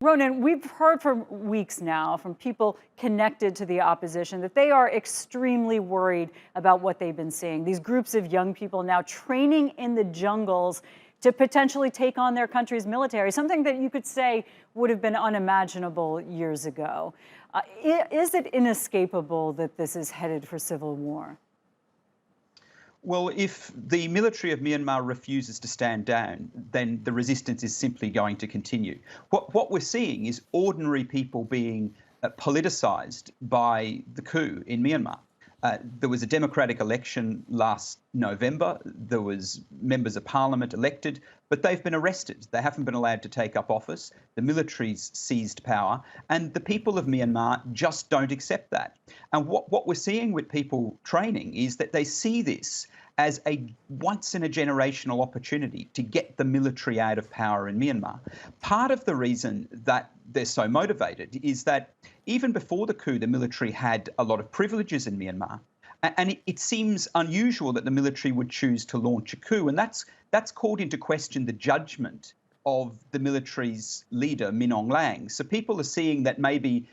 Ronan, we've heard for weeks now from people connected to the opposition that they are extremely worried about what they've been seeing. These groups of young people now training in the jungles to potentially take on their country's military, something that you could say would have been unimaginable years ago. Is it inescapable that this is headed for civil war? Well, if the military of Myanmar refuses to stand down, then the resistance is simply going to continue. What we're seeing is ordinary people being politicised by the coup in Myanmar. There was a democratic election last November. There was members of parliament elected, but they've been arrested. They haven't been allowed to take up office. The military's seized power, and the people of Myanmar just don't accept that. And what we're seeing with people training is that they see this as a once-in-a-generational opportunity to get the military out of power in Myanmar. Part of the reason that they're so motivated is that even before the coup, the military had a lot of privileges in Myanmar. And it seems unusual that the military would choose to launch a coup. And that's called into question the judgment of the military's leader, Min Aung Hlaing. So people are seeing that maybe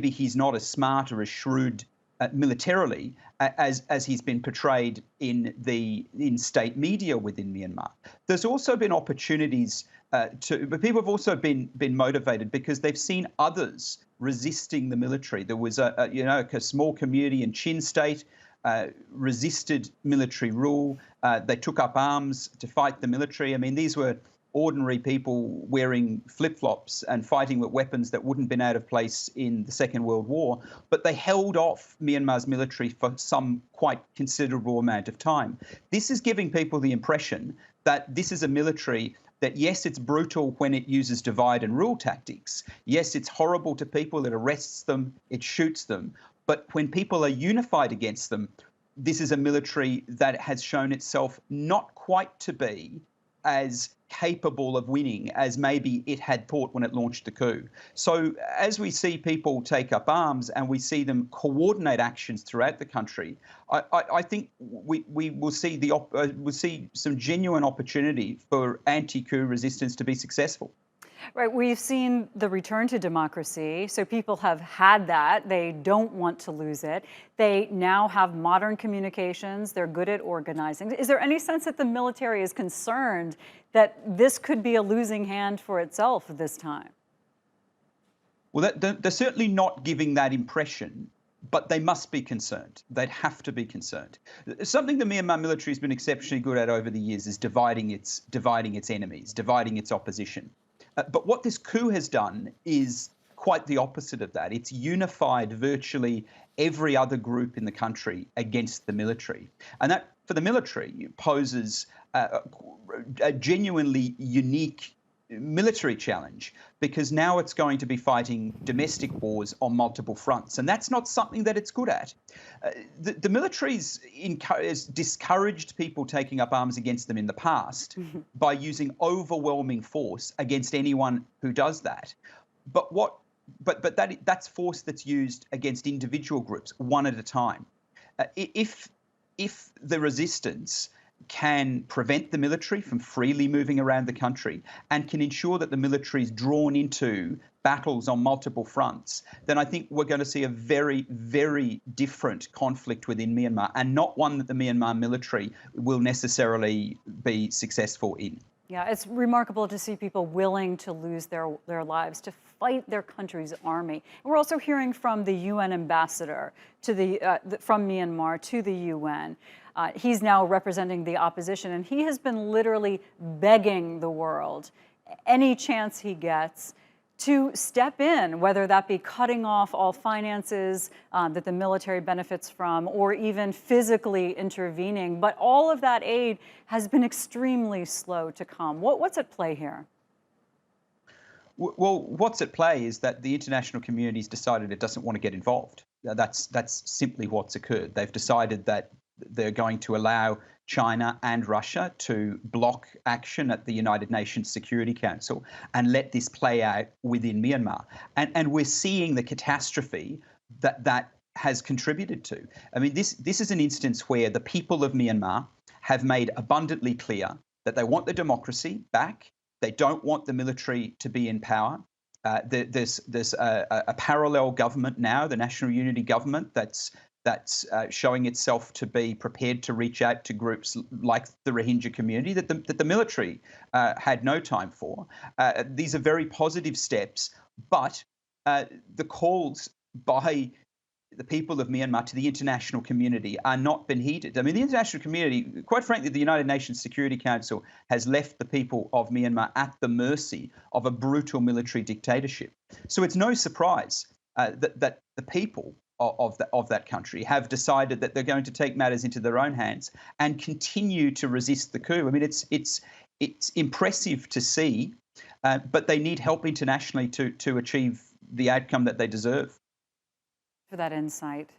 he's not as smart or as shrewd militarily as he's been portrayed in state media within Myanmar. There's also been opportunities but people have also been motivated because they've seen others resisting the military. There was a small community in Chin State resisted military rule. They took up arms to fight the military. I mean, these were ordinary people wearing flip-flops and fighting with weapons that wouldn't have been out of place in the Second World War, but they held off Myanmar's military for some quite considerable amount of time. This is giving people the impression that this is a military that, yes, it's brutal when it uses divide and rule tactics. Yes, it's horrible to people, it arrests them, it shoots them. But when people are unified against them, this is a military that has shown itself not quite to be as capable of winning as maybe it had thought when it launched the coup. So as we see people take up arms and we see them coordinate actions throughout the country, I think we will see we'll see some genuine opportunity for anti-coup resistance to be successful. Right, we've seen the return to democracy, so people have had that. They don't want to lose it. They now have modern communications. They're good at organizing. Is there any sense that the military is concerned that this could be a losing hand for itself this time? Well, they're certainly not giving that impression, but they must be concerned. They'd have to be concerned. Something the Myanmar military has been exceptionally good at over the years is dividing its enemies, dividing its opposition. But what this coup has done is quite the opposite of that. It's unified virtually every other group in the country against the military. And that, for the military, poses a genuinely unique military challenge, because now it's going to be fighting domestic wars on multiple fronts, and that's not something that it's good at. The military's has discouraged people taking up arms against them in the past by using overwhelming force against anyone who does that. But that's force that's used against individual groups one at a time. If the resistance can prevent the military from freely moving around the country and can ensure that the military is drawn into battles on multiple fronts, then I think we're going to see a very, very different conflict within Myanmar, and not one that the Myanmar military will necessarily be successful in. Yeah, it's remarkable to see people willing to lose their lives to fight their country's army. And we're also hearing from the UN ambassador to from Myanmar to the UN. He's now representing the opposition, and he has been literally begging the world, any chance he gets, to step in, whether that be cutting off all finances that the military benefits from, or even physically intervening. But all of that aid has been extremely slow to come. What's at play here? Well, what's at play is that the international community's decided it doesn't want to get involved. That's simply what's occurred. They've decided that they're going to allow China and Russia to block action at the United Nations Security Council and let this play out within Myanmar. And we're seeing the catastrophe that has contributed to. I mean, this is an instance where the people of Myanmar have made abundantly clear that they want the democracy back. They don't want the military to be in power. There's a parallel government now, the National Unity Government, that's showing itself to be prepared to reach out to groups like the Rohingya community that the military had no time for. These are very positive steps, but the calls by the people of Myanmar to the international community are not been heeded. I mean, the international community, quite frankly, the United Nations Security Council has left the people of Myanmar at the mercy of a brutal military dictatorship. So it's no surprise that the people of that country have decided that they're going to take matters into their own hands and continue to resist the coup. I mean, it's impressive to see, but they need help internationally to achieve the outcome that they deserve. For that insight.